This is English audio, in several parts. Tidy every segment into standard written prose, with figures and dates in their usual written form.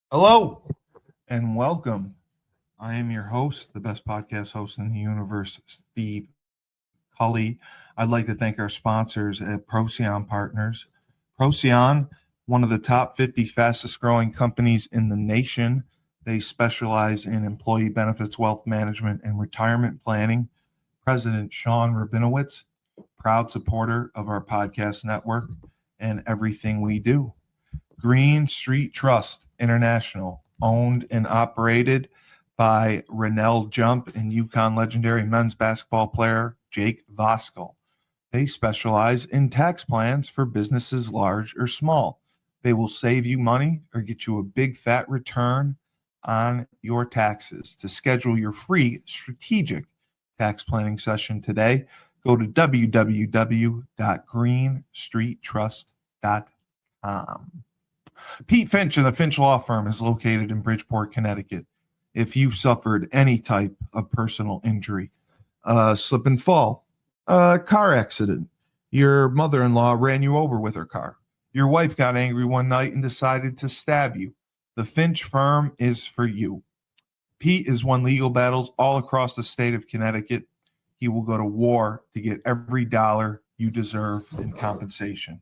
Hello and welcome. I am your host, the best podcast host in the universe, Steve Cully. I'd like to thank our sponsors at Procyon Partners. Procyon, one of the top 50 fastest growing companies in the nation. They specialize in employee benefits, wealth management, and retirement planning. President Sean Rabinowitz, proud supporter of our podcast network and everything we do. Green Street Trust International, owned and operated by Rennell Jump and Yukon legendary men's basketball player Jake Voskuhl. They specialize in tax plans for businesses large or small. They will save you money or get you a big fat return on your taxes. To schedule your free strategic tax planning session today, go to www.greenstreettrust.com. Pete Finch and the Finch Law Firm is located in Bridgeport, Connecticut. If you've suffered any type of personal injury, slip and fall, car accident, your mother-in-law ran you over with her car, your wife got angry one night and decided to stab you, the Finch Firm is for you. Pete has won legal battles all across the state of Connecticut. He will go to war to get every dollar you deserve in compensation.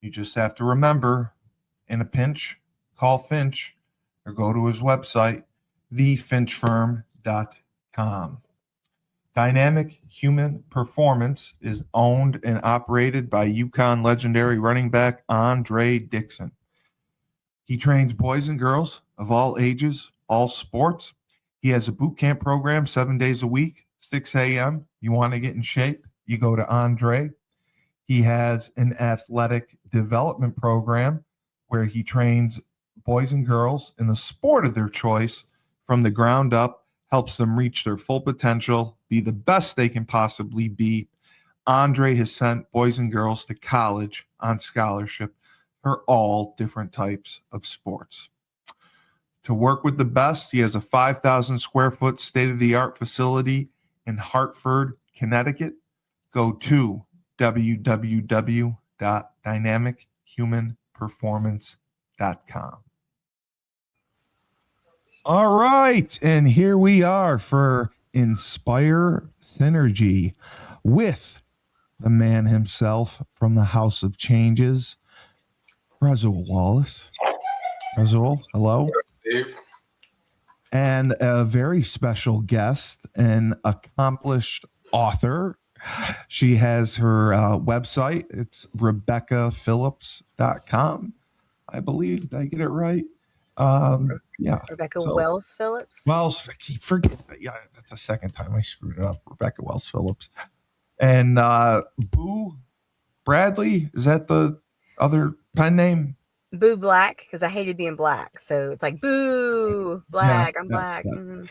You just have to remember, in a pinch, call Finch or go to his website, thefinchfirm.com. Dynamic Human Performance is owned and operated by Yukon legendary running back Andre Dixon. He trains boys and girls of all ages, all sports. He has a boot camp program 7 days a week, 6 a.m. You want to get in shape, you go to Andre. He has an athletic development program where he trains boys and girls in the sport of their choice from the ground up, helps them reach their full potential, be the best they can possibly be. Andre has sent boys and girls to college on scholarship for all different types of sports. To work with the best, he has a 5,000 square foot state-of-the-art facility in Hartford, Connecticut. Go to www.dynamichumanperformance.com. All right, and here we are for Inspire Synergy with the man himself from the House of Changes, Razul Wallace. Razul, hello. Steve. And a very special guest, an accomplished author. She has her website. It's RebeccaPhillps.com, I believe. Did I get it right? Yeah. Rebecca Wells Phillps. Wells, I keep forgetting. Yeah, that's the second time I screwed it up. Rebecca Wells Phillps. And Boo Bradley, is that the other pen name? Boo Black, because I hated being black. So it's like, boo, black, yeah, I'm black. Mm-hmm.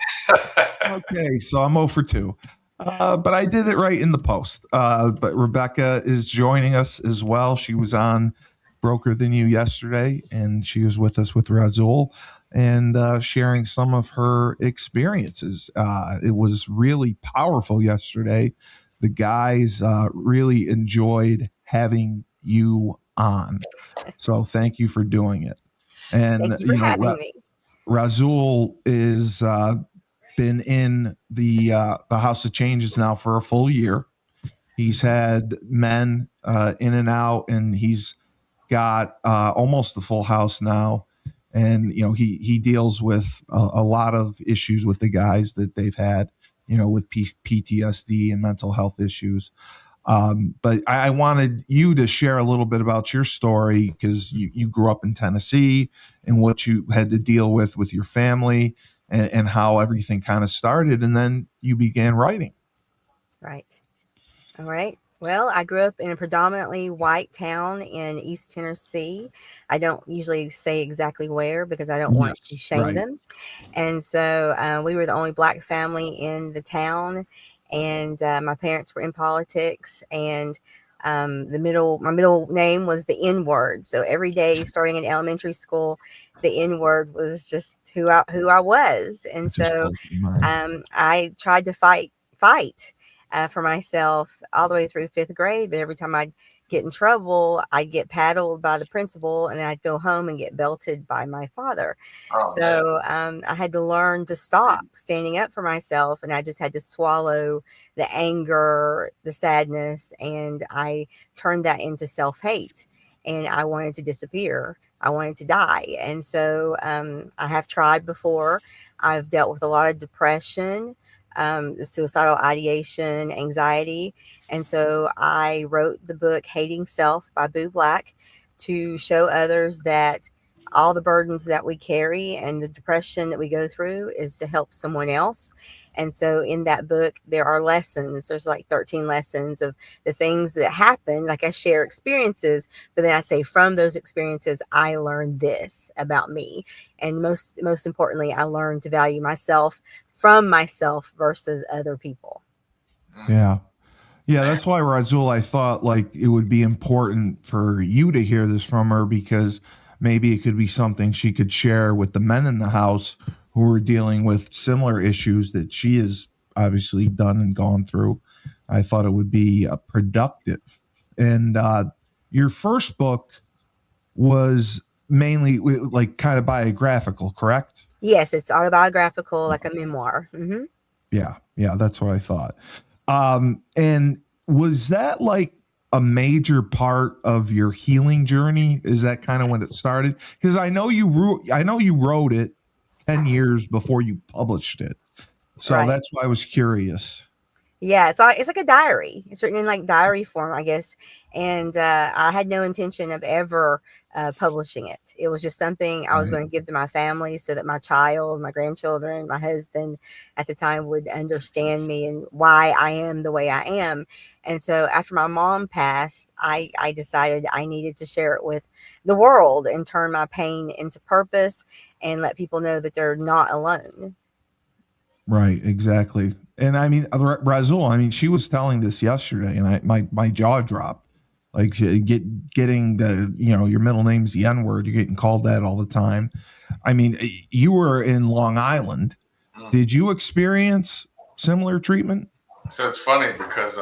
Okay, so I'm 0 for 2. But I did it right in the post. But Rebecca is joining us as well. She was on Broker Than You yesterday, and she was with us with Razul and sharing some of her experiences. It was really powerful yesterday. The guys really enjoyed having you on. So thank you for doing it. And thank you for having me. Razul is been in the House of Changes now for a full year. He's had men in and out, and he's got almost the full house now. And he deals with a lot of issues with the guys that they've had, with PTSD and mental health issues. But I wanted you to share a little bit about your story, because you grew up in Tennessee and what you had to deal with your family and how everything kind of started. And then you began writing. Right. All right. Well, I grew up in a predominantly white town in East Tennessee. I don't usually say exactly where because I don't want to shame them. And so we were the only black family in the town. And my parents were in politics, and my middle name was the N word. So every day starting in elementary school, the N word was just who I was. And so I tried to fight for myself all the way through 5th grade. But every time I'd get in trouble, I'd get paddled by the principal, and then I'd go home and get belted by my father. So I had to learn to stop standing up for myself, and I just had to swallow the anger, the sadness, and I turned that into self-hate. And I wanted to disappear. I wanted to die. And so I have tried before. I've dealt with a lot of depression, suicidal ideation, anxiety. And so I wrote the book Hating Self by Boo Black to show others that all the burdens that we carry and the depression that we go through is to help someone else. And so in that book, there are lessons. There's like 13 lessons of the things that happen. Like I share experiences, but then I say from those experiences, I learned this about me. And most importantly, I learned to value myself from myself versus other people. Yeah. Yeah, that's why, Razul, I thought like it would be important for you to hear this from her, because maybe it could be something she could share with the men in the house who are dealing with similar issues that she has obviously done and gone through. I thought it would be productive. And your first book was mainly like kind of biographical, correct? Yes, it's autobiographical, like a memoir. Mm-hmm. Yeah, that's what I thought. And was that like a major part of your healing journey? Is that kind of when it started? Because I know you wrote it 10 years before you published it. So Right. that's why I was curious. Yeah, it's like a diary. It's written in like diary form, I guess. And I had no intention of ever publishing it. It was just something I was Right. going to give to my family so that my child, my grandchildren, my husband at the time would understand me and why I am the way I am. And so after my mom passed, I decided I needed to share it with the world and turn my pain into purpose and let people know that they're not alone. Right, exactly. And I mean, Razul, I mean, she was telling this yesterday, and my jaw dropped. Like getting the your middle name's the N word. You're getting called that all the time. I mean, you were in Long Island. Did you experience similar treatment? So it's funny because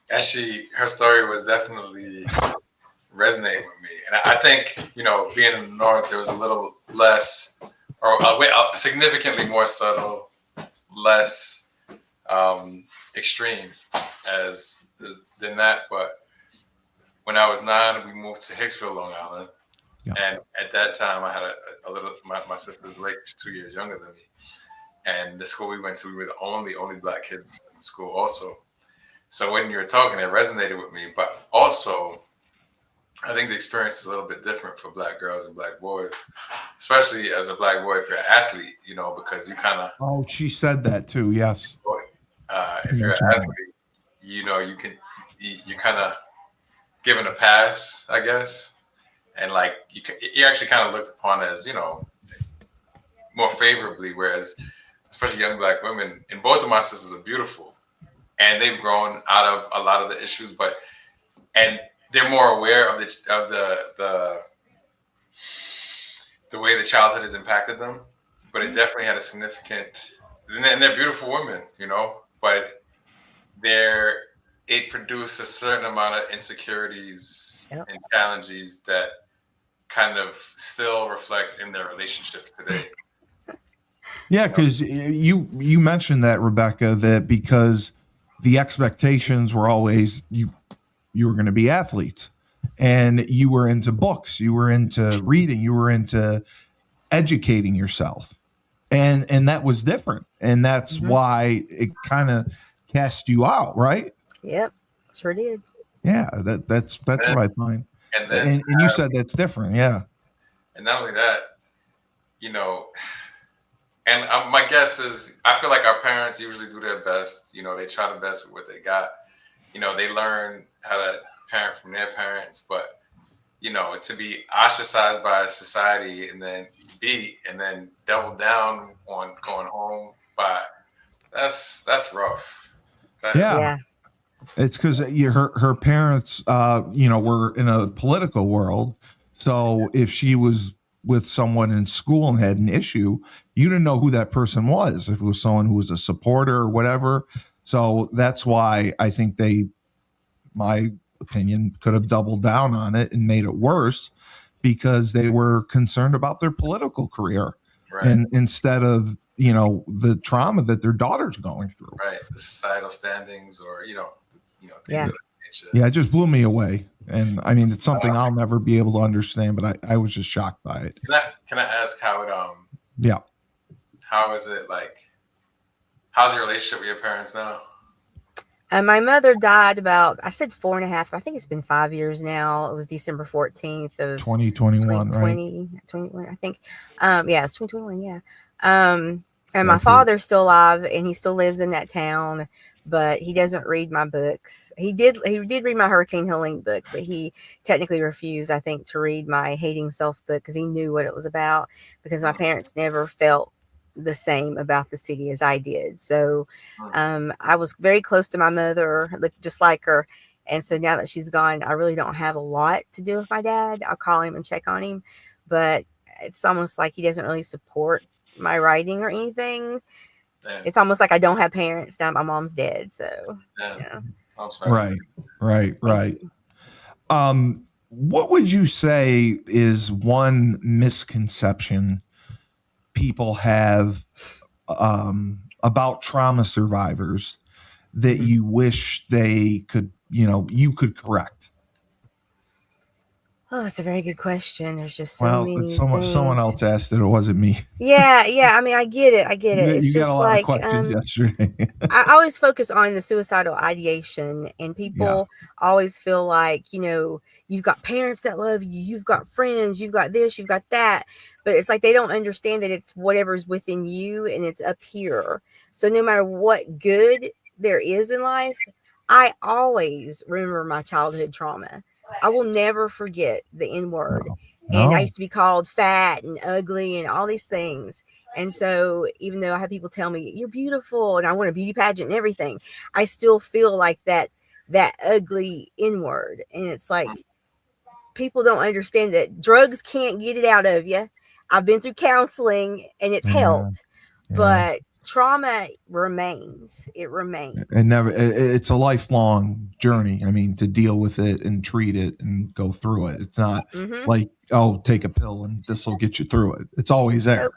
actually her story was definitely resonating with me, and I think being in the North, there was a little less, or significantly more subtle, less extreme than that. But when I was 9, we moved to Hicksville, Long Island, and at that time I had a little. My sister's like 2 years younger than me, and the school we went to, we were the only black kids in the school also. So when you were talking, it resonated with me. But also, I think the experience is a little bit different for black girls and black boys, especially as a black boy if you're an athlete, because you kind of. Oh, she said that too. Yes. If you're an athlete, you're kind of given a pass, I guess, and like you're actually kind of looked upon as more favorably, whereas especially young black women, and both of my sisters are beautiful, and they've grown out of a lot of the issues, and they're more aware of the way the childhood has impacted them, but it definitely had a significant, and they're beautiful women, but it produced a certain amount of insecurities and challenges that kind of still reflect in their relationships today. Yeah, because you mentioned that, Rebecca, that because the expectations were always you were going to be athletes, and you were into books, you were into reading, you were into educating yourself, and that was different, and that's why it kind of cast you out, right? Yep, sure did. Yeah, that's what I find. And you said that's different, yeah. And not only that, and my guess is, I feel like our parents usually do their best. They try the best with what they got. They learn how to parent from their parents, but to be ostracized by society and then double down on going home, that's rough. Yeah. It's because her parents, were in a political world. So if she was with someone in school and had an issue, you didn't know who that person was. If it was someone who was a supporter or whatever. So that's why I think my opinion, could have doubled down on it and made it worse because they were concerned about their political career, Right. and instead of, you know, the trauma that their daughter's going through. Right. The societal standings, or things Yeah. of that nature. Yeah, it just blew me away. And I mean, it's something I'll never be able to understand, but I was just shocked by it. Can I ask how it Yeah. how is it like? How's your relationship with your parents now? My mother died about, I said 4.5. I think it's been 5 years now. It was December 14th of 2021, right? 2021, I think. Yeah, it's 2021. Yeah. And my father's still alive, and he still lives in that town, but he doesn't read my books. He did read my Hurricane Helene book, but he technically refused, I think, to read my Hating Self book because he knew what it was about, because my parents never felt the same about the city as I did. So I was very close to my mother, looked just like her. And so now that she's gone, I really don't have a lot to do with my dad. I'll call him and check on him, but it's almost like he doesn't really support my writing or anything. Damn. It's almost like I don't have parents now. My mom's dead. So yeah. I'm sorry. Right. Thank you. What would you say is one misconception people have about trauma survivors that you wish they could, you could correct? Oh, that's a very good question. There's just so many things. Someone else asked it. It wasn't me. Yeah. I mean, I get it. It's you just got a lot like of questions yesterday. I always focus on the suicidal ideation, and people always feel like, you've got parents that love you, you've got friends, you've got this, you've got that. But it's like they don't understand that it's whatever's within you, and it's up here. So no matter what good there is in life, I always remember my childhood trauma. I will never forget the N word. No. And I used to be called fat and ugly and all these things. And so even though I have people tell me you're beautiful and I want a beauty pageant and everything, I still feel like that ugly N word. And it's like, people don't understand that drugs can't get it out of you. I've been through counseling and it's helped, but trauma remains. It remains. And it's a lifelong journey. I mean, to deal with it and treat it and go through it. It's not like, oh, take a pill and this will get you through it. It's always there.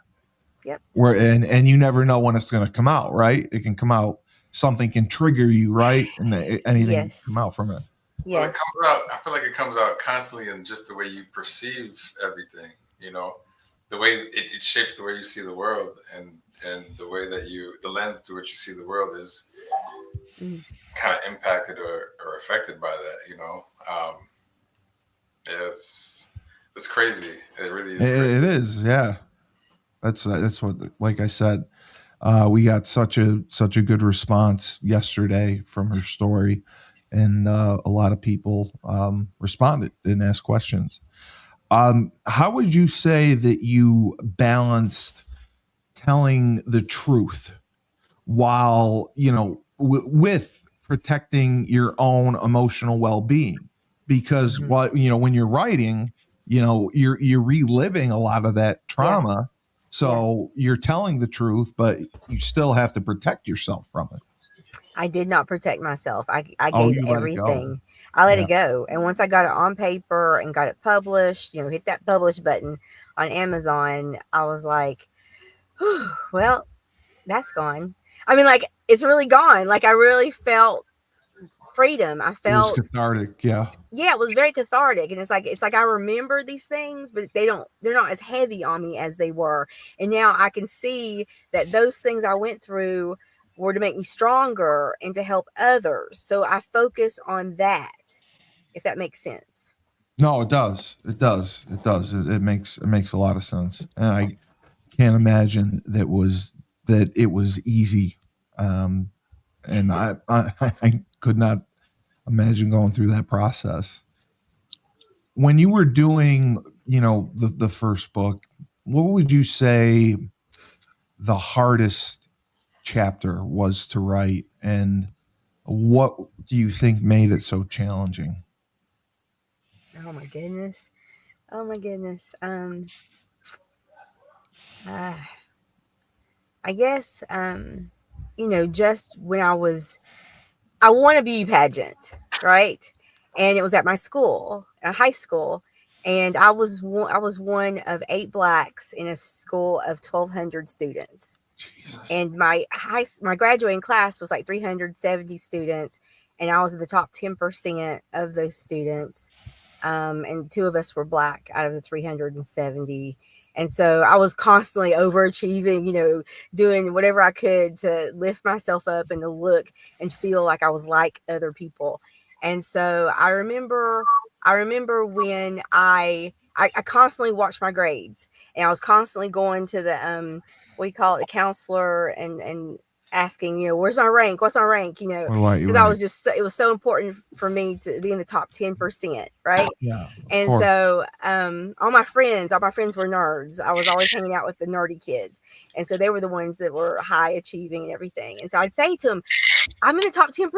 Yep. And you never know when it's going to come out, right? It can come out. Something can trigger you, right? And anything can come out from it. Yes. Well, it comes out. I feel like it comes out constantly in just the way you perceive everything. The way it shapes the way you see the world, and the way that the lens through which you see the world is kind of impacted or affected by that. It's crazy. It really is. It is, yeah. That's what, like I said, we got such a good response yesterday from her story, and a lot of people responded and asked questions. How would you say that you balanced telling the truth while, with protecting your own emotional well-being? Because when you're writing, you're reliving a lot of that trauma. So you're telling the truth, but you still have to protect yourself from it. I did not protect myself. I gave everything. I let it go. And once I got it on paper and got it published, hit that publish button on Amazon, I was like, well, that's gone. I mean, like, it's really gone. Like, I really felt freedom. I felt it was cathartic. Yeah, it was very cathartic. And it's like I remember these things, but they're not as heavy on me as they were. And now I can see that those things I went through were to make me stronger and to help others. So I focus on that, if that makes sense. No, it does. It does. It makes a lot of sense. And I can't imagine that it was easy. And I could not imagine going through that process. When you were doing, the first book, what would you say the hardest chapter was to write, and what do you think made it so challenging? Oh my goodness. I guess just when I won a beauty pageant, right? and it was at my school, high school. And I was one of 8 blacks in a school of 1,200 students. Jesus. And my graduating class was like 370 students, and I was in the top 10% of those students. And 2 of us were black out of the 370. And so I was constantly overachieving, doing whatever I could to lift myself up and to look and feel like I was like other people. And so I remember when I constantly watched my grades, and I was constantly going to the what do you call it, the counselor, and asking, where's my rank? What's my rank? Because I was just, it was so important for me to be in the top 10%, right? Yeah. And so all my friends were nerds. I was always hanging out with the nerdy kids, and so they were the ones that were high achieving and everything. And so I'd say to them, I'm in the top 10%.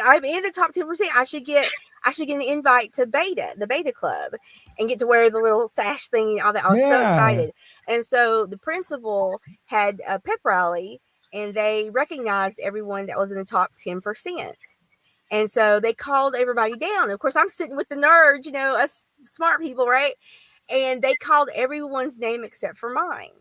I'm in the top 10%. I should get an invite to the Beta Club, and get to wear the little sash thing and all that. I was so excited. And so the principal had a pep rally, and they recognized everyone that was in the top 10%. And so they called everybody down. Of course, I'm sitting with the nerds, us smart people, right? And they called everyone's name except for mine.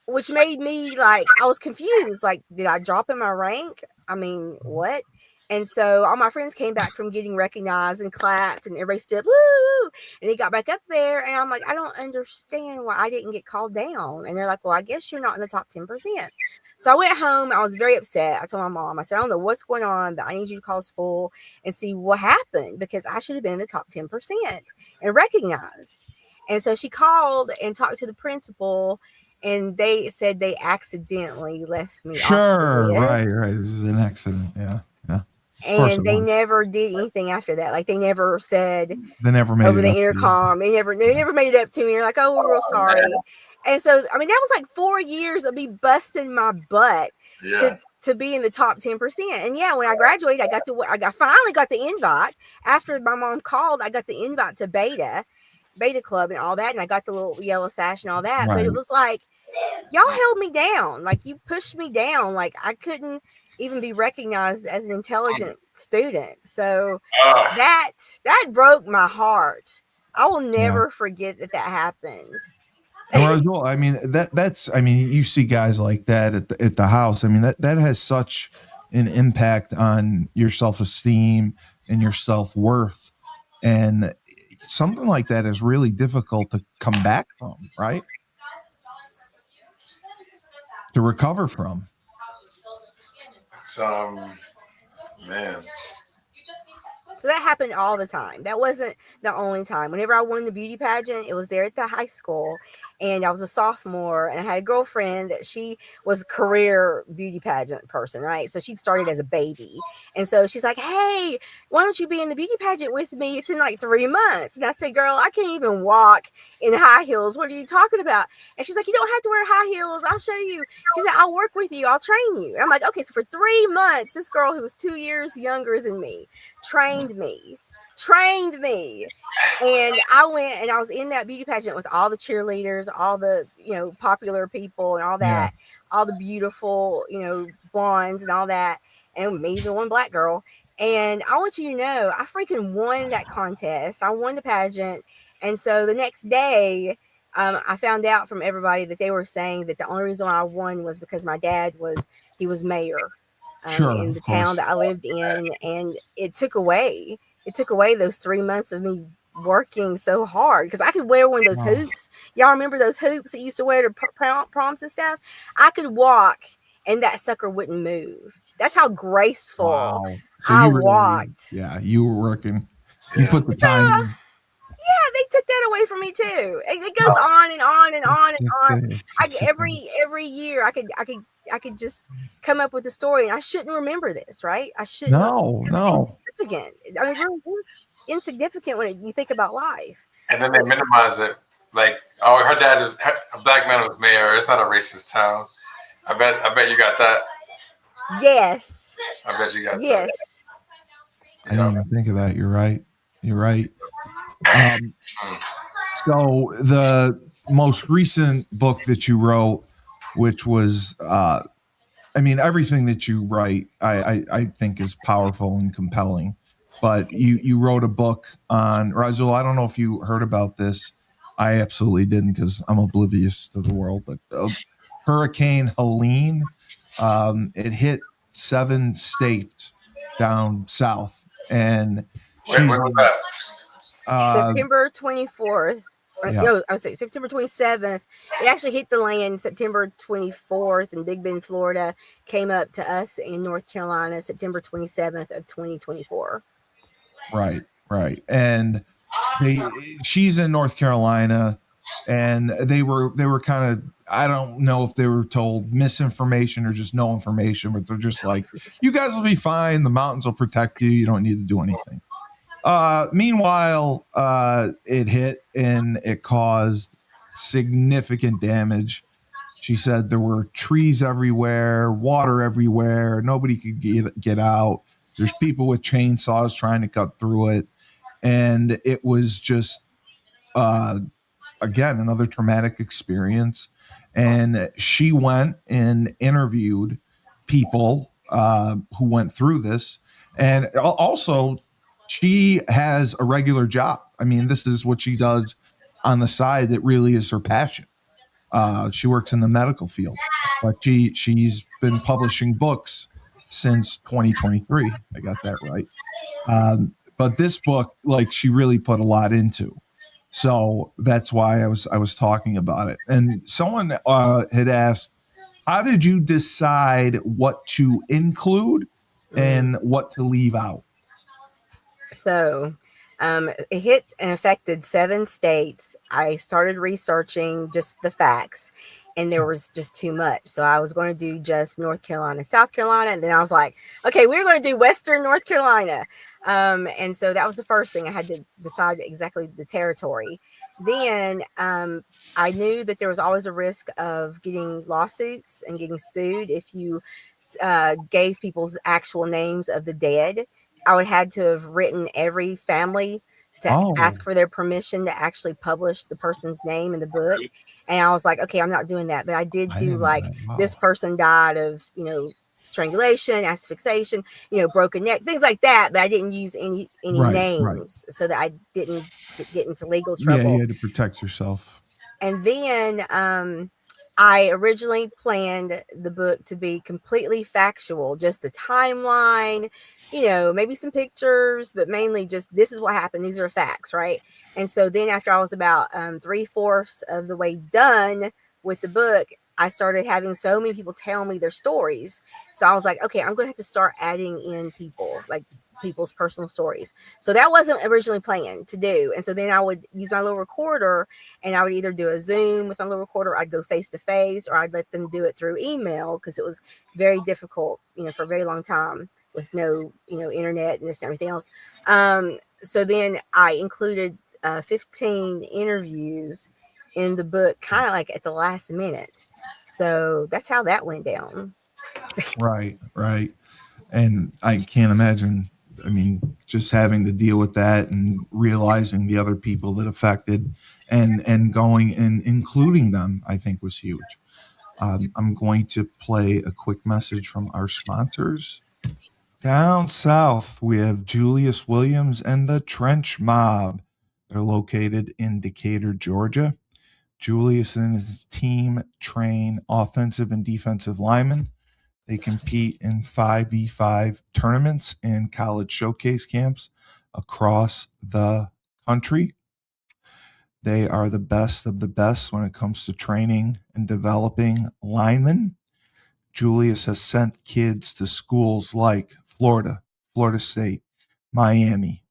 Which made me I was confused. Did I drop in my rank? I mean, what? And so all my friends came back from getting recognized and clapped, and everybody stood, woo! And he got back up there, and I'm like, I don't understand why I didn't get called down. And they're like, well, I guess you're not in the top 10%. So I went home. I was very upset. I told my mom, I said, I don't know what's going on, but I need you to call school and see what happened, because I should have been in the top 10% and recognized. And so she called and talked to the principal, and they said they accidentally left me. Sure, right. This is an accident. Yeah. And they never did anything after that. They never said. They never made over it the up intercom. They never made it up to me. They're like, "Oh, we're real sorry." And so, I mean, that was 4 years of me busting my butt to be in the top 10%. And when I graduated, I finally got the invite after my mom called. I got the invite to Beta Club and all that, and I got the little yellow sash and all that. Right. But it was y'all held me down. You pushed me down. I couldn't even be recognized as an intelligent student. So that broke my heart. I will never forget that happened. And Razul, I mean, that's you see guys like that at the house. I mean, that has such an impact on your self-esteem and your self-worth. And something like that is really difficult to come back from, right? To recover from. It's man. So that happened all the time. That wasn't the only time. Whenever I won the beauty pageant, it was there at the high school, and I was a sophomore, and I had a girlfriend that she was a career beauty pageant person, right? So she started as a baby. And so she's like, hey, why don't you be in the beauty pageant with me? It's in 3 months. And I said, girl, I can't even walk in high heels. What are you talking about? And she's like, you don't have to wear high heels. I'll show you. She said, I'll work with you. I'll train you. And I'm like, okay. So for 3 months, this girl who was 2 years younger than me trained me. And I went, and I was in that beauty pageant with all the cheerleaders, all the, popular people and all that, all the beautiful, blondes and all that, and me, the one black girl. And I want you to know, I freaking won that contest. I won the pageant. And so the next day, I found out from everybody that they were saying that the only reason why I won was because my dad was mayor in the town that I lived in. And it took away those 3 months of me working so hard, because I could wear one of those hoops. Y'all remember those hoops that you used to wear to proms and stuff? I could walk and that sucker wouldn't move. That's how graceful I walked. You were working. You put the time in. Yeah, they took that away from me too. It goes on and on and on and on. Every year I could just come up with a story, and I shouldn't remember this, right? I shouldn't. No. It's insignificant. I mean, it really is insignificant when you think about life. And then they minimize it. Her dad is a black man was mayor. It's not a racist town. I bet you got that. Yes. I bet you got that. Yes. I didn't even think of that. You're right. So the most recent book that you wrote, which was, everything that you write, I think is powerful and compelling. but you wrote a book on Razul. I don't know if you heard about this. I absolutely didn't because I'm oblivious to the world. But Hurricane Helene, it hit 7 states down south, and When she's was that? September 24th. Yeah. No, I was saying September 27th. It actually hit the land September 24th in Big Bend, Florida. Came up to us in North Carolina September 27th of 2024. Right. And she's in North Carolina, and they were kind of, I don't know if they were told misinformation or just no information, but they're just like, you guys will be fine. The mountains will protect you. You don't need to do anything. Meanwhile, it hit and it caused significant damage. She said there were trees everywhere, water everywhere. Nobody could get out. There's people with chainsaws trying to cut through it. And it was just, again, another traumatic experience. And she went and interviewed people who went through this. And also, she has a regular job. I mean, this is what she does on the side that really is her passion. She works in the medical field, but she's been publishing books since 2023. I got that right. But this book, like, she really put a lot into. So that's why I was talking about it. And someone had asked, how did you decide what to include and what to leave out? So it hit and affected 7 states. I started researching just the facts, and there was just too much. So I was going to do just North Carolina, South Carolina. And then I was like, okay, we're going to do Western North Carolina. And so that was the first thing. I had to decide exactly the territory. Then I knew that there was always a risk of getting lawsuits and getting sued if you gave people's actual names of the dead. I would had to have written every family to ask for their permission to actually publish the person's name in the book. And I was like, okay, I'm not doing that. But I did do like, this person died of, strangulation, asphyxiation, broken neck, things like that. But I didn't use any names so that I didn't get into legal trouble. Yeah, you had to protect yourself. And then I originally planned the book to be completely factual, just a timeline, maybe some pictures, but mainly just this is what happened. These are facts, right? And so then after I was about 3/4 of the way done with the book, I started having so many people tell me their stories. So I was like, okay, I'm going to have to start adding in people's personal stories. So that wasn't originally planned to do. And so then I would use my little recorder, and I would either do a Zoom with my little recorder, I'd go face to face, or I'd let them do it through email, because it was very difficult, for a very long time with no, internet and this and everything else. So then I included 15 interviews in the book, kind of like at the last minute. So that's how that went down. Right. And I can't imagine, I mean, just having to deal with that and realizing the other people that affected and going and including them, I think was huge. I'm going to play a quick message from our sponsors. Down south, we have Julius Williams and the Trench Mob. They're located in Decatur, Georgia. Julius and his team train offensive and defensive linemen. They compete in 5v5 tournaments and college showcase camps across the country. They are the best of the best when it comes to training and developing linemen. Julius has sent kids to schools like Florida, Florida State, Miami,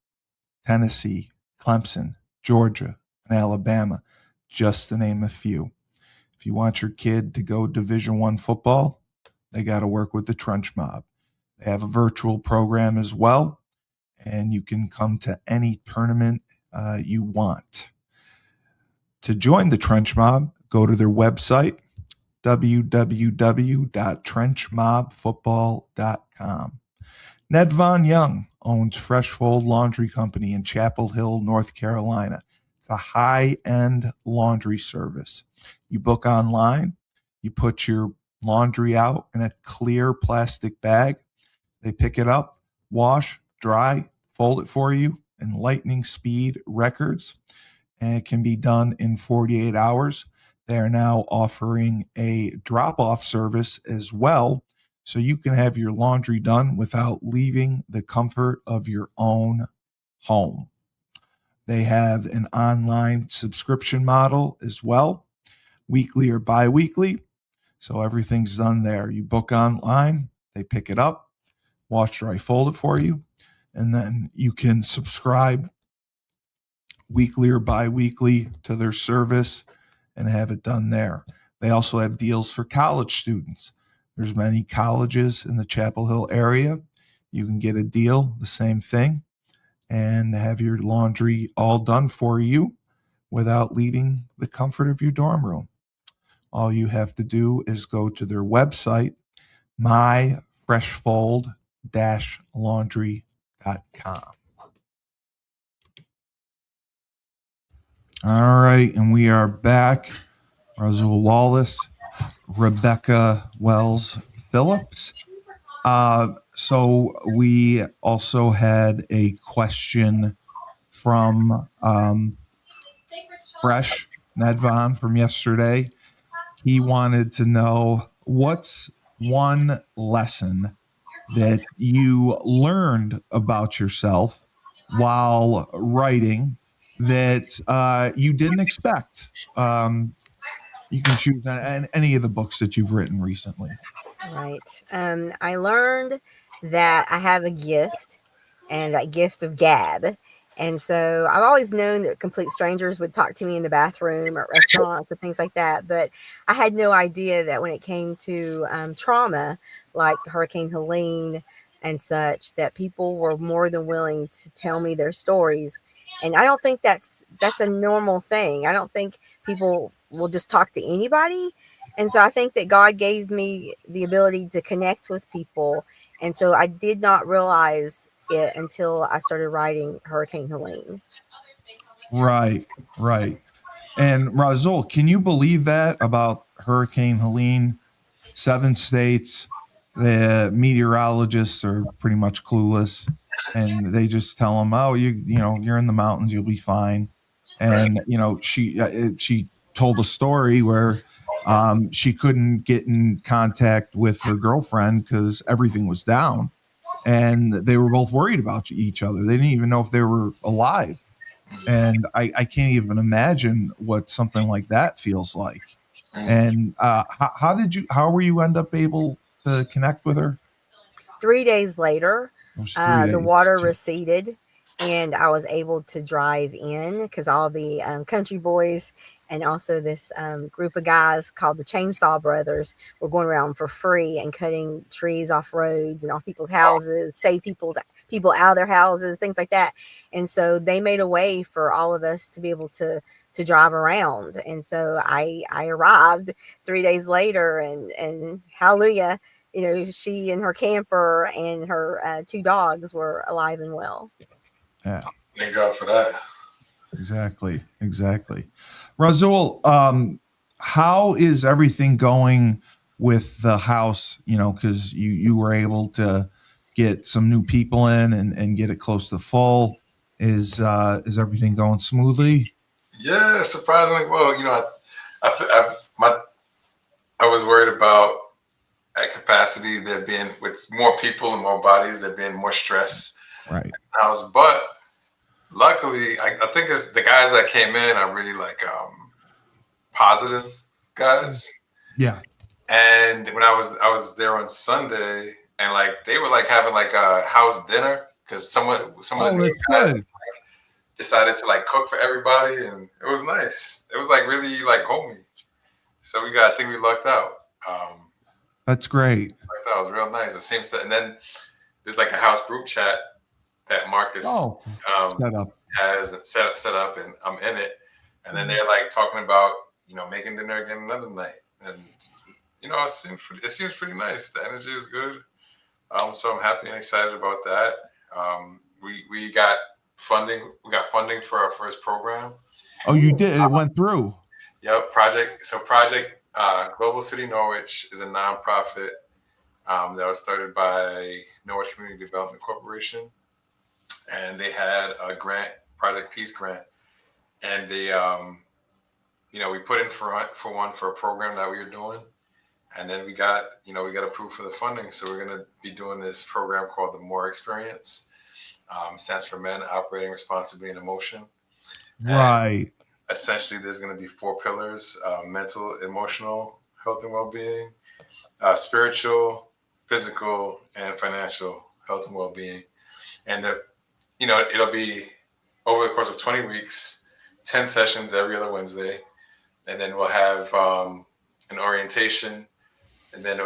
Tennessee, Clemson, Georgia, and Alabama, just to name a few. If you want your kid to go Division I football, they got to work with the Trench Mob. They have a virtual program as well, and you can come to any tournament you want. To join the Trench Mob, go to their website, www.trenchmobfootball.com. Ned Von Young owns Fresh Fold Laundry Company in Chapel Hill, North Carolina. It's a high-end laundry service. You book online, you put your laundry out in a clear plastic bag. They pick it up, wash, dry, fold it for you in lightning speed records, and it can be done in 48 hours. They are now offering a drop-off service as well, so you can have your laundry done without leaving the comfort of your own home. They have an online subscription model as well, weekly or bi-weekly. So everything's done there. You book online, they pick it up, wash, dry, fold it for you, and then you can subscribe weekly or bi-weekly to their service and have it done there. They also have deals for college students. There's many colleges in the Chapel Hill area. You can get a deal, the same thing, and have your laundry all done for you without leaving the comfort of your dorm room. All you have to do is go to their website, myfreshfold-laundry.com. All right, and we are back. Razul Wallace, Rebecca Wells Phillps. So we also had a question from Fresh Nedvan from yesterday. He wanted to know, what's one lesson that you learned about yourself while writing that you didn't expect? You can choose any of the books that you've written recently. Right. I learned that I have a gift, and that gift of gab. And so I've always known that complete strangers would talk to me in the bathroom or at restaurants or things like that. But I had no idea that when it came to trauma, like Hurricane Helene and such, that people were more than willing to tell me their stories. And I don't think that's a normal thing. I don't think people will just talk to anybody. And so I think that God gave me the ability to connect with people. And so I did not realize it until I started writing Hurricane Helene. Right. And Razul, can you believe that about Hurricane Helene? 7 states, the meteorologists are pretty much clueless, and they just tell them, "Oh, you're in the mountains, you'll be fine." And she told a story where she couldn't get in contact with her girlfriend because everything was down, and they were both worried about each other. They didn't even know if they were alive. And I can't even imagine what something like that feels like. And how were you end up able to connect with her? 3 days later, the water receded, and I was able to drive in because all the country boys and also this group of guys called the Chainsaw Brothers were going around for free and cutting trees off roads and off people's houses, save people out of their houses, things like that. And so they made a way for all of us to be able to drive around. And so I arrived 3 days later, and hallelujah, she and her camper and her 2 dogs were alive and well. Yeah. Thank God for that. Exactly. Razul, how is everything going with the house? Because you were able to get some new people in and get it close to full. Is everything going smoothly? Yeah, surprisingly well. I was worried about at capacity there being, with more people and more bodies, there being more stress. Right. In the house, but luckily, I think it's the guys that came in are really positive guys. Yeah. And when I was there on Sunday, and they were having a house dinner because some of the guys decided to cook for everybody, and it was nice. It was really homey. So I think we lucked out. That's great. That was real nice. It seems to, and then there's a house group chat that Marcus has set up, and I'm in it. And then they're talking about making dinner again another night, and it seems pretty nice. The energy is good. So I'm happy and excited about that. We got funding. We got funding for our first program. Oh, you did? It went through. Yep. Project Global City Norwich is a nonprofit that was started by Norwich Community Development Corporation. and they had a grant, Project Peace grant, and they, we put in for a program that we were doing, and then we got approved for the funding. So we're going to be doing this program called the MORE Experience. Stands for Men Operating Responsibly in Emotion. Right. And essentially, there's going to be 4 pillars: mental, emotional health and well-being, spiritual, physical, and financial health and well-being. And it'll be over the course of 20 weeks, 10 sessions every other Wednesday, and then we'll have an orientation, and then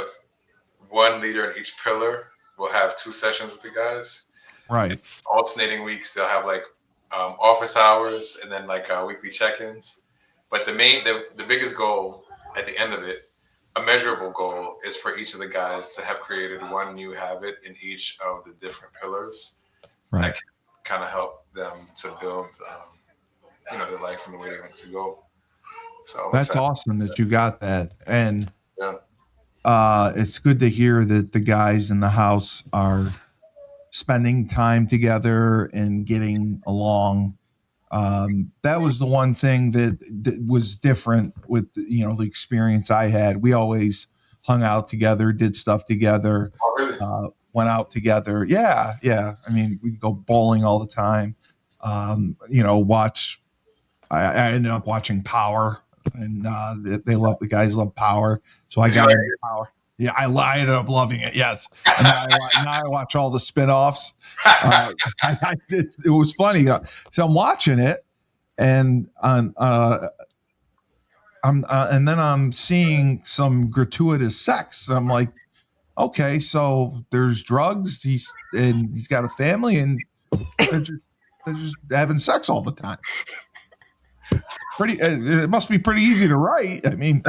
one leader in each pillar. We'll have 2 sessions with the guys. Right. Alternating weeks, they'll have like office hours and then like weekly check-ins. But the biggest goal at the end of it, a measurable goal, is for each of the guys to have created one new habit in each of the different pillars. Right. That can kind of help them to build, their life and the way they want to go. So that's awesome that you got that, and yeah. It's good to hear that the guys in the house are spending time together and getting along. That was the one thing that was different with the experience I had. We always hung out together, did stuff together, Oh, really? went out together. Yeah. I mean, we go bowling all the time. Watch. I ended up watching Power, and the guys love Power, so I got into Power. Yeah, I ended up loving it. Yes, and now I watch all the spinoffs. It was funny. So I'm watching it, and and then I'm seeing some gratuitous sex. I'm like, okay, so there's drugs. He's got a family, and they're just having sex all the time. It must be pretty easy to write. I mean,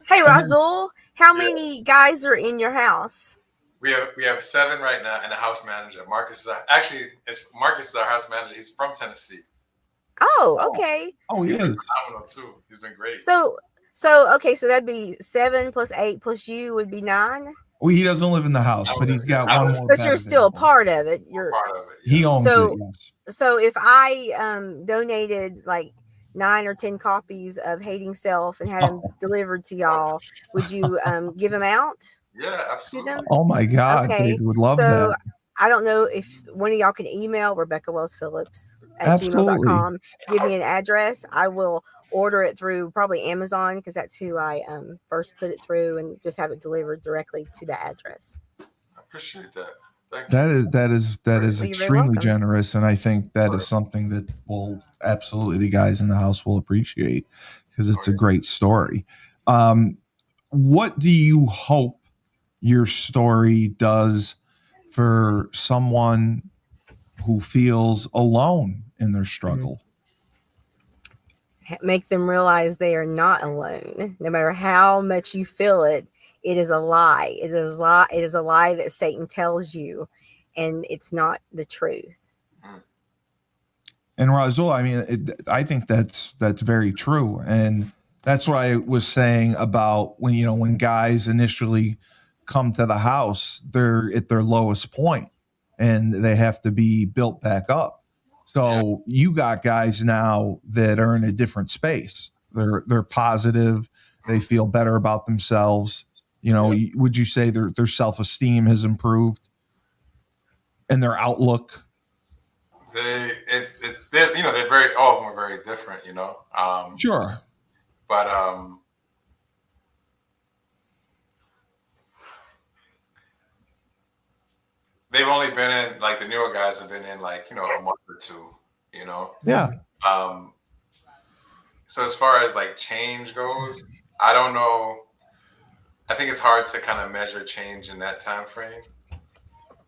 hey Razul, how many guys are in your house? We have 7 right now, and a house manager. Marcus is our house manager. He's from Tennessee. Oh, okay. Oh, he is phenomenal too. He's been great. So that'd be 7 plus 8 plus you would be 9. Well, he doesn't live in the house, but he's got one more. But you're still a part of it. You're part of it. Yeah. He owns it. Yes. So if I donated like 9 or 10 copies of Hating Self and had them delivered to y'all, would you give them out? Yeah, absolutely. Oh my God, okay. They would love that. I don't know if one of y'all can email Rebecca Wells Phillps at gmail.com. Give me an address. I will order it through probably Amazon, because that's who I first put it through, and just have it delivered directly to the address. I appreciate that. Thank you. That is extremely generous, and I think that is something that will absolutely the guys in the house will appreciate, because it's a great story. What do you hope your story does for someone who feels alone in their struggle? Make them realize they are not alone. No matter how much you feel it, it is a lie. It is a lie that Satan tells you, and it's not the truth. And Razul, I mean, I think that's very true, and that's what I was saying about when guys initially come to the house, they're at their lowest point, and they have to be built back up. So you got guys now that are in a different space. They're positive. They feel better about themselves. Would you say their self-esteem has improved and their outlook? They're very, all of them are very different, Sure. But they've only been in, like, the newer guys have been in, like, a month or 2, Yeah. So as far as like change goes, I don't know. I think it's hard to kind of measure change in that time frame.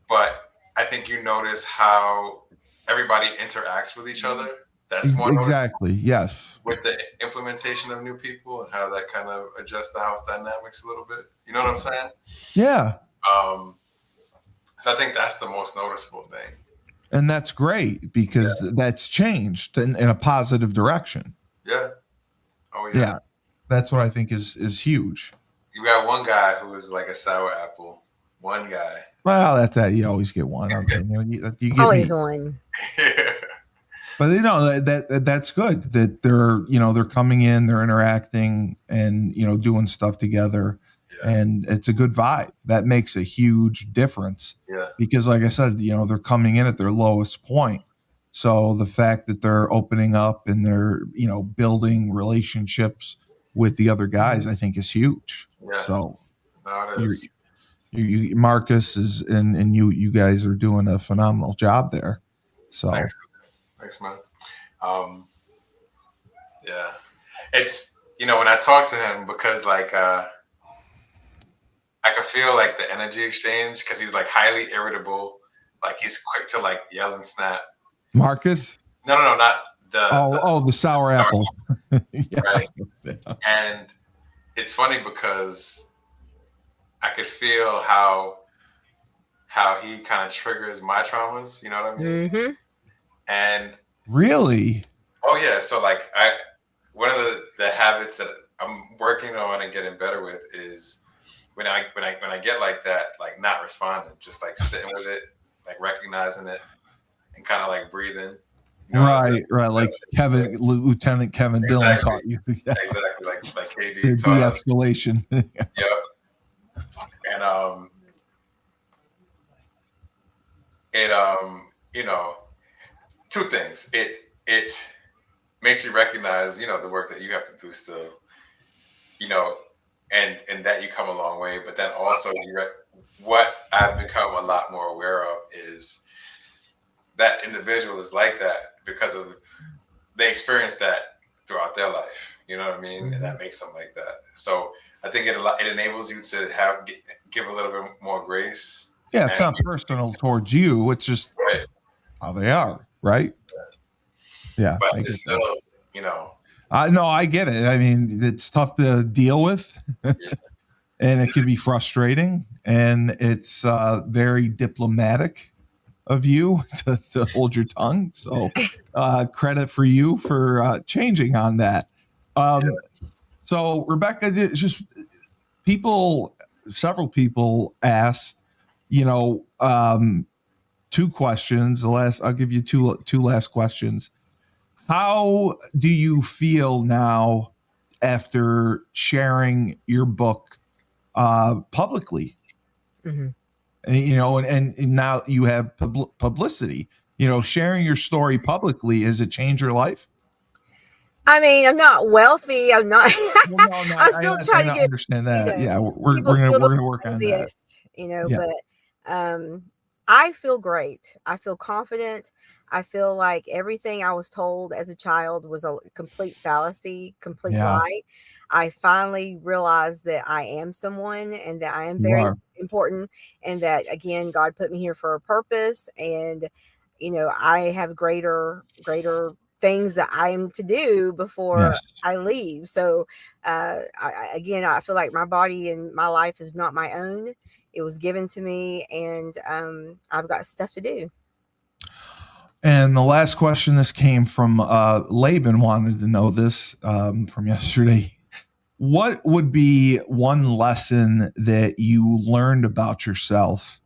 But I think you notice how everybody interacts with each other. That's more exactly, yes. With the implementation of new people and how that kind of adjusts the house dynamics a little bit. You know what I'm saying? Yeah. So I think that's the most noticeable thing. And that's great, because that's changed in a positive direction. Yeah. Oh yeah. Yeah. That's what I think is huge. You got one guy who is like a sour apple, One guy. Well, that you always get one. Okay, you get Always me. one. But that's good that they're coming in, they're interacting, and doing stuff together, and it's a good vibe. That makes a huge difference. Yeah. Because, like I said, they're coming in at their lowest point. So the fact that they're opening up and they're building relationships with the other guys, I think is huge. Yeah. So it is. You Marcus is and you guys are doing a phenomenal job there. So thanks man. Yeah, it's when I talk to him, because like I could feel like the energy exchange, because he's like highly irritable, like he's quick to like yell and snap. Marcus? No, not the sour apple. Yeah. Right. Yeah. And it's funny because I could feel how he kind of triggers my traumas. You know what I mean? Mm-hmm. And really? Oh yeah. So like one of the habits that I'm working on and getting better with is when I get like that, like not responding, just like sitting with it, like recognizing it, and kind of like breathing. Right. Like Lieutenant Kevin Dillon taught you. Yeah. Exactly. Like KD the taught us. De-escalation. Yep. And two things. It makes you recognize, the work that you have to do still, and that you come a long way. But then also, what I've become a lot more aware of is that individual is like that because of they experience that throughout their life. You know what I mean? And that makes them like that. So I think it enables you to give a little bit more grace. Yeah, it's not personal towards you. It's just how they are, right? Yeah. But it's still, No, I get it. I mean, it's tough to deal with, and it can be frustrating, and it's very diplomatic of you to hold your tongue. So credit for you for changing on that. So Rebecca, just several people asked, two questions. I'll give you two last questions. How do you feel now after sharing your book publicly? Mm-hmm. And now you have publicity. Sharing your story publicly, has it changed your life? I mean, I'm not wealthy. I'm not. Well, no, I'm still trying to understand that. We're gonna work on that. But I feel great. I feel confident. I feel like everything I was told as a child was a complete fallacy, complete lie. I finally realized that I am someone, and that I am very important, and that, again, God put me here for a purpose, and I have greater things that I am to do before I leave. So I feel like my body and my life is not my own. It was given to me, and I've got stuff to do. And the last question, this came from Laban, wanted to know this from yesterday. What would be one lesson that you learned about yourself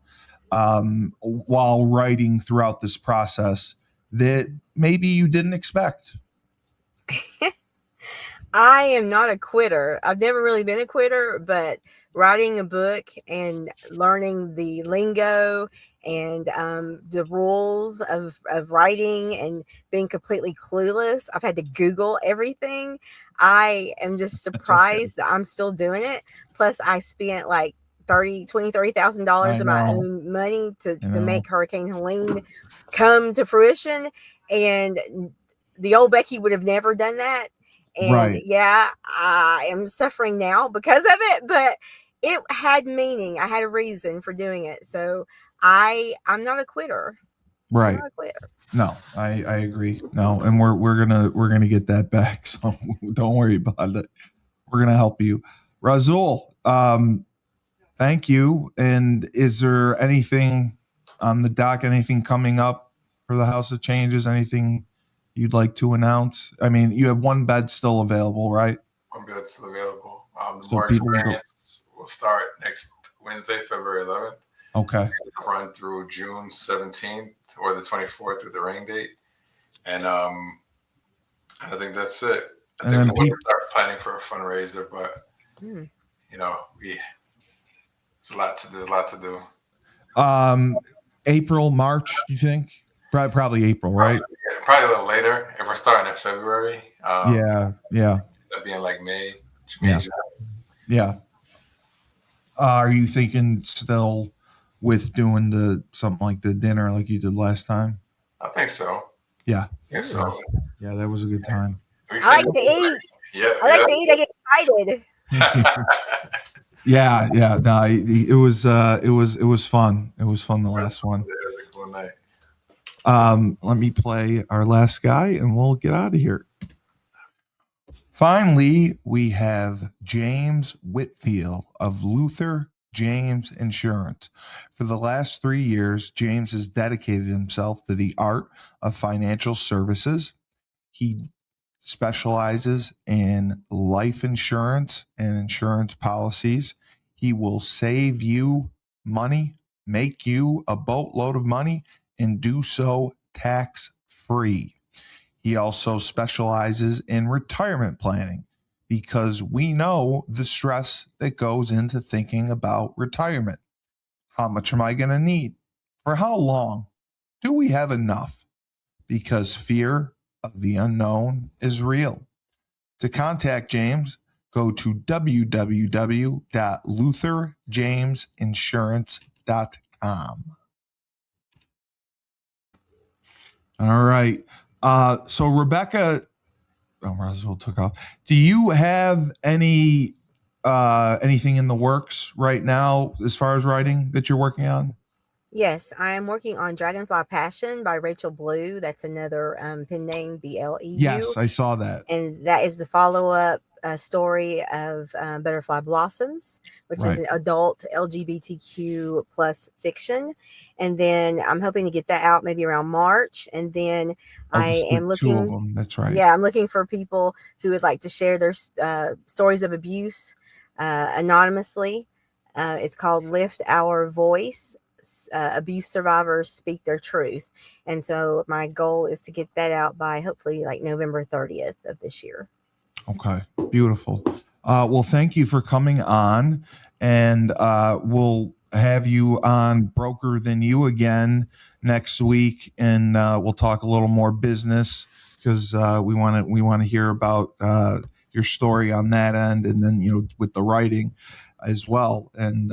while writing throughout this process that maybe you didn't expect? I am not a quitter. I've never really been a quitter, but writing a book and learning the lingo and the rules of writing and being completely clueless. I've had to Google everything. I am just surprised that I'm still doing it. Plus, I spent like $30,000 of my own money to make Hurricane Helene come to fruition. And the old Becky would have never done that. And I am suffering now because of it, but it had meaning. I had a reason for doing it. So I'm not a quitter. Right. I'm not a quitter. No, I agree. No, and we're gonna get that back. So don't worry about it. We're gonna help you. Razul, thank you. And is there anything on the dock, anything coming up for the House of Changes? Anything you'd like to announce? I mean, you have one bed still available, right? One bed still available. The more experience will start next Wednesday, February 11th. Okay. Run through June 17th or the 24th with the rain date. And I think that's it. I And think then we're going to start planning for a fundraiser, but you know, it's a lot to do. A lot to do. April, March, you think? Probably April, right? Probably a little later if we're starting in February. Yeah. That being like May, Yeah. June. Yeah. Are you thinking still with doing something like the dinner like you did last time? I think so. Yeah. I think so. Yeah, that was a good time. We I like to eat. Yeah. I like to eat. I get excited. Yeah. No, it was fun. It was fun the last one. It was a cool night. Let me play our last guy and we'll get out of here. Finally, we have James Whitfield of Luther James Insurance. For the last 3 years, James has dedicated himself to the art of financial services. He specializes in life insurance and insurance policies. He will save you money, make you a boatload of money, and do so tax-free. He also specializes in retirement planning because we know the stress that goes into thinking about retirement. How much am I going to need? For how long? Do we have enough? Because fear of the unknown is real. To contact James, go to www.lutherjamesinsurance.com. All right. So Rebecca, Razul took off. Do you have anything in the works right now as far as writing that you're working on? Yes, I am working on Dragonfly Passion by Rachel Blue. That's another pen name, BLEU. Yes, I saw that. And that is the follow-up story of Butterfly Blossoms, which is an adult LGBTQ plus fiction. And then I'm hoping to get that out maybe around March. And then I am looking. 2 of them. That's right. Yeah, I'm looking for people who would like to share their stories of abuse anonymously. It's called Lift Our Voice. Abuse survivors speak their truth. And so my goal is to get that out by hopefully like November 30th of this year. Okay, beautiful. Well, thank you for coming on, and we'll have you on Broker Than You again next week, and we'll talk a little more business because we want to hear about your story on that end, and then with the writing as well. And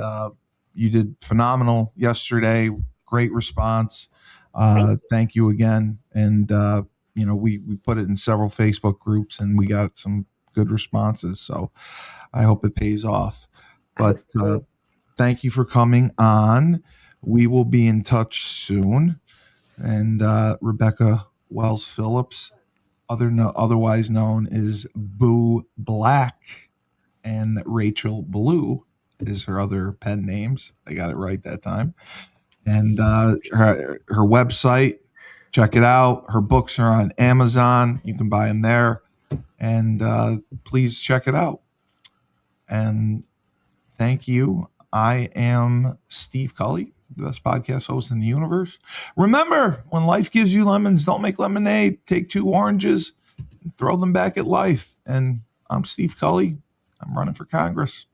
you did phenomenal yesterday. Great response. Thank you again. And we put it in several Facebook groups and we got some good responses. So I hope it pays off. But thank you for coming on. We will be in touch soon. And Rebecca Wells Phillps, otherwise known as Boo Black, and Rachel Blue is her other pen names. I got it right that time. And her website, check it out. Her books are on Amazon. You can buy them there. And please check it out. And thank you. I am Steve Cully, the best podcast host in the universe. Remember, when life gives you lemons, don't make lemonade. Take 2 oranges and throw them back at life. And I'm Steve Cully. I'm running for Congress.